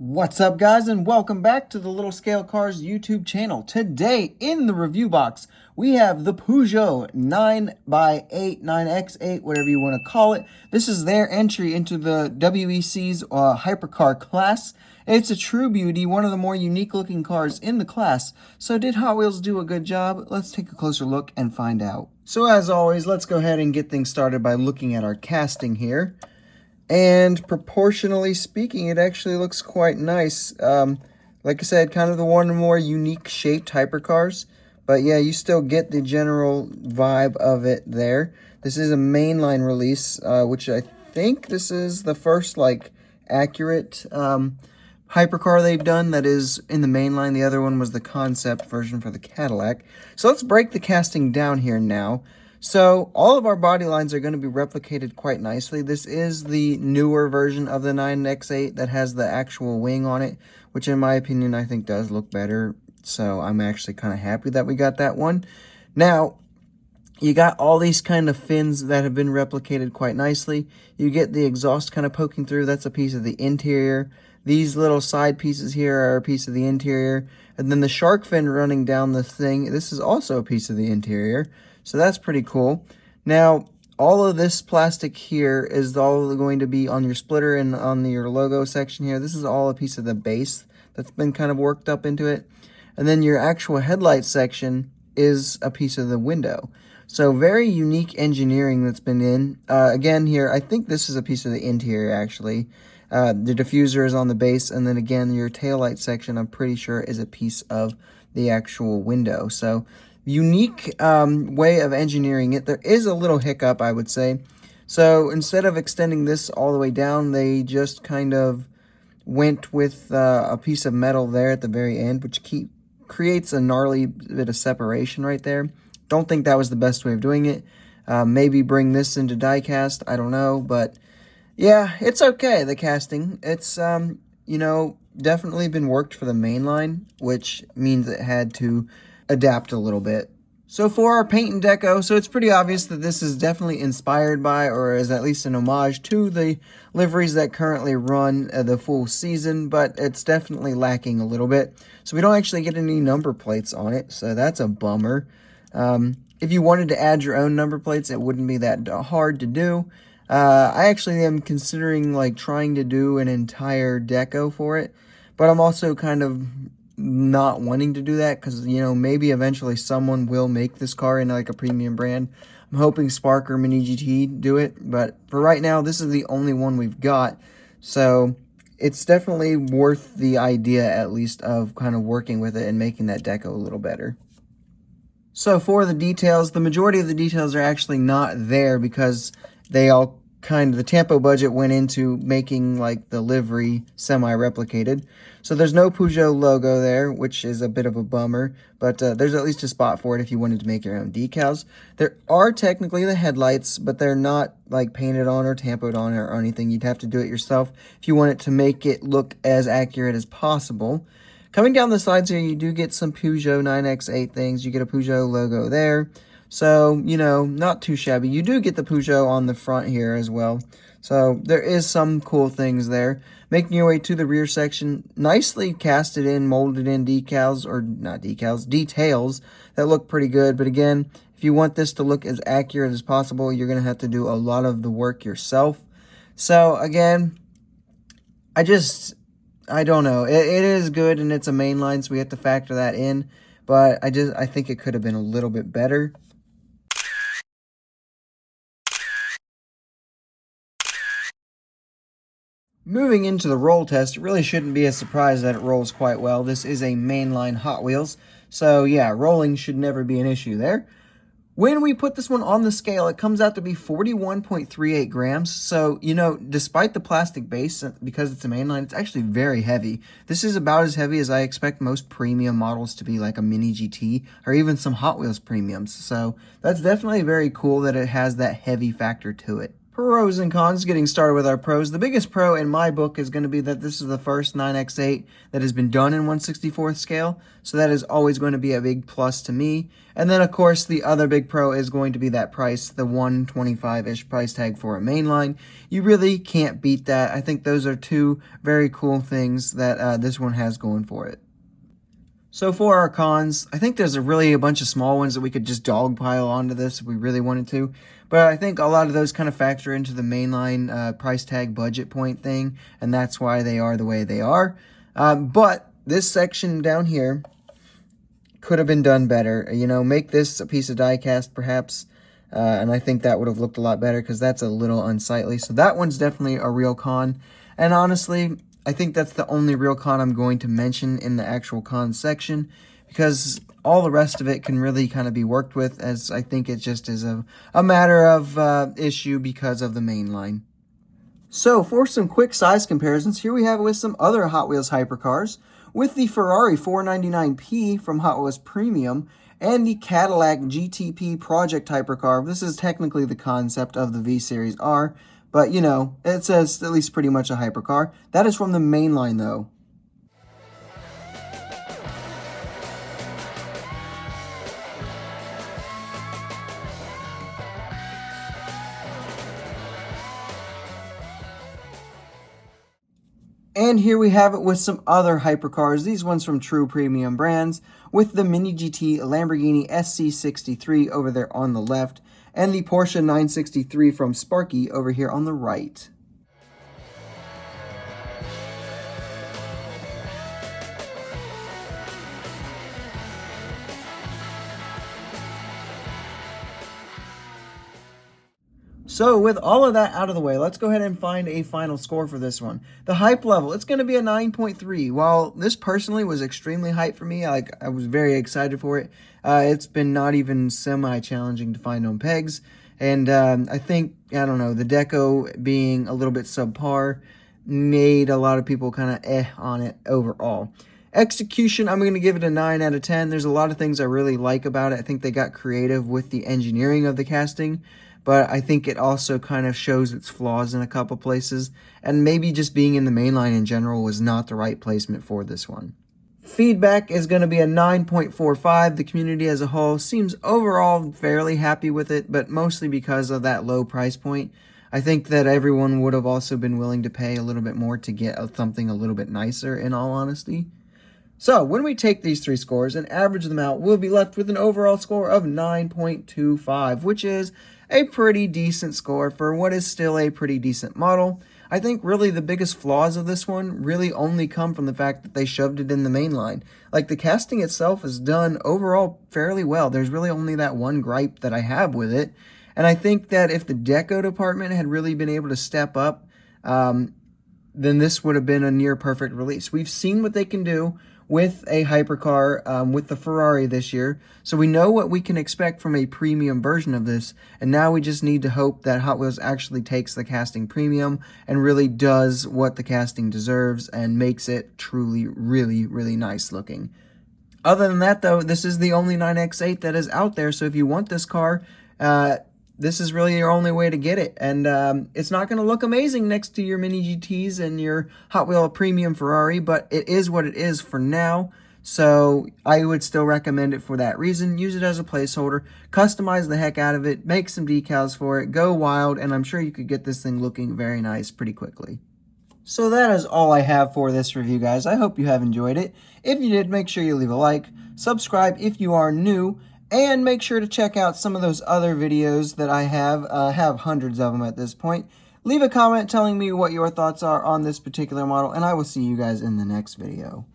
What's up, guys, and welcome back to the Little Scale Cars YouTube channel. Today in the review box we have the Peugeot 9x8, 9X8, whatever you want to call it. This is their entry into the WEC's hypercar class. It's a true beauty, one of the more unique looking cars in the class. So did Hot Wheels do a good job? Let's take a closer look and find out. So as always, let's go ahead and get things started by looking at our casting here. And proportionally speaking, it actually looks quite nice. Like I said, kind of the one of the more unique shaped hypercars. But yeah, you still get the general vibe of it there. This is a mainline release, which I think this is the first like accurate hypercar they've done that is in the mainline. The other one was the concept version for the Cadillac. So let's break the casting down here now. So all of our body lines are going to be replicated quite nicely. This is the newer version of the 9X8 that has the actual wing on it, which in my opinion I think does look better. So I'm actually kind of happy that we got that one. Now, you got all these kind of fins that have been replicated quite nicely. You get the exhaust kind of poking through. That's a piece of the interior. These little side pieces here are a piece of the interior. And then the shark fin running down the thing, this is also a piece of the interior. So that's pretty cool. Now, all of this plastic here is all going to be on your splitter and on your logo section here. This is all a piece of the base that's been kind of worked up into it. And then your actual headlight section is a piece of the window. So very unique engineering that's been in. Again here, I think this is a piece of the interior actually. The diffuser is on the base, and then again, your taillight section, I'm pretty sure, is a piece of the actual window. So unique way of engineering it. There is a little hiccup, I would say. So instead of extending this all the way down, they just kind of went with a piece of metal there at the very end, which creates a gnarly bit of separation right there. Don't think that was the best way of doing it. Maybe bring this into die cast, I don't know, but yeah, it's okay, the casting. It's, you know, definitely been worked for the mainline, which means it had to adapt a little bit. So for our paint and deco, so it's pretty obvious that this is definitely inspired by, or is at least an homage to, the liveries that currently run the full season, but it's definitely lacking a little bit. So we don't actually get any number plates on it, so that's a bummer. If you wanted to add your own number plates, it wouldn't be that hard to do. I actually am considering like trying to do an entire deco for it, but I'm also kind of not wanting to do that because, you know, maybe eventually someone will make this car in like a premium brand. I'm hoping Spark or Mini GT do it, but for right now, this is the only one we've got. So it's definitely worth the idea, at least, of kind of working with it and making that deco a little better. So for the details, the majority of the details are actually not there because they all the Tampo budget went into making like the livery semi-replicated. So there's no Peugeot logo there, which is a bit of a bummer, but there's at least a spot for it if you wanted to make your own decals. There are technically the headlights, but they're not like painted on or tampoed on or anything. You'd have to do it yourself if you want it to make it look as accurate as possible. Coming down the sides here, you do get some Peugeot 9X8 things. You get a Peugeot logo there. So, you know, not too shabby. You do get the Peugeot on the front here as well. So there is some cool things there. Making your way to the rear section, nicely casted in, molded in decals, or not decals, details that look pretty good. But again, if you want this to look as accurate as possible, you're going to have to do a lot of the work yourself. So again, I don't know. It is good and it's a mainline, so we have to factor that in. But I think it could have been a little bit better. Moving into the roll test, it really shouldn't be a surprise that it rolls quite well. This is a mainline Hot Wheels, so yeah, rolling should never be an issue there. When we put this one on the scale, it comes out to be 41.38 grams. So, you know, despite the plastic base, because it's a mainline, it's actually very heavy. This is about as heavy as I expect most premium models to be, like a Mini GT or even some Hot Wheels premiums. So that's definitely very cool that it has that heavy factor to it. Pros and cons, getting started with our pros. The biggest pro in my book is going to be that this is the first 9X8 that has been done in 1/64th scale. So that is always going to be a big plus to me. And then, of course, the other big pro is going to be that price, the 125-ish price tag for a mainline. You really can't beat that. I think those are two very cool things that this one has going for it. So for our cons, I think there's a bunch of small ones that we could just dogpile onto this if we really wanted to. But I think a lot of those kind of factor into the mainline price tag budget point thing, and that's why they are the way they are. But this section down here could have been done better. You know, make this a piece of die cast perhaps, and I think that would have looked a lot better because that's a little unsightly. So that one's definitely a real con. And honestly, I think that's the only real con I'm going to mention in the actual con section, because all the rest of it can really kind of be worked with, as I think it just is a matter of issue because of the main line. So for some quick size comparisons, here we have it with some other Hot Wheels hypercars, with the Ferrari 499P from Hot Wheels Premium and the Cadillac GTP Project hypercar. This is technically the concept of the V-Series R, but, you know, it says at least pretty much a hypercar. That is from the main line, though. And here we have it with some other hypercars, these ones from true premium brands, with the Mini GT Lamborghini SC63 over there on the left, and the Porsche 963 from Sparky over here on the right. So with all of that out of the way, let's go ahead and find a final score for this one. The hype level, it's going to be a 9.3. While this personally was extremely hype for me, I was very excited for it. It's been not even semi-challenging to find on pegs. And I think, I don't know, the deco being a little bit subpar made a lot of people kind of on it overall. Execution, I'm going to give it a 9 out of 10. There's a lot of things I really like about it. I think they got creative with the engineering of the casting, but I think it also kind of shows its flaws in a couple places, and maybe just being in the main line in general was not the right placement for this one. Feedback is going to be a 9.45. The community as a whole seems overall fairly happy with it, but mostly because of that low price point. I think that everyone would have also been willing to pay a little bit more to get something a little bit nicer, in all honesty. So when we take these three scores and average them out, we'll be left with an overall score of 9.25, which is a pretty decent score for what is still a pretty decent model. I think really the biggest flaws of this one really only come from the fact that they shoved it in the main line. Like, the casting itself is done overall fairly well. There's really only that one gripe that I have with it. And I think that if the deco department had really been able to step up, then this would have been a near perfect release. We've seen what they can do with a hypercar, with the Ferrari this year. So we know what we can expect from a premium version of this. And now we just need to hope that Hot Wheels actually takes the casting premium and really does what the casting deserves and makes it truly, really, really nice looking. Other than that, though, this is the only 9X8 that is out there. So if you want this car, this is really your only way to get it. And it's not going to look amazing next to your Mini GTs and your Hot Wheel Premium Ferrari, but it is what it is for now. So I would still recommend it for that reason. Use it as a placeholder, customize the heck out of it, make some decals for it, go wild, and I'm sure you could get this thing looking very nice pretty quickly. So that is all I have for this review, guys. I hope you have enjoyed it. If you did, make sure you leave a like, subscribe if you are new, and make sure to check out some of those other videos that I have hundreds of them at this point. Leave a comment telling me what your thoughts are on this particular model, and I will see you guys in the next video.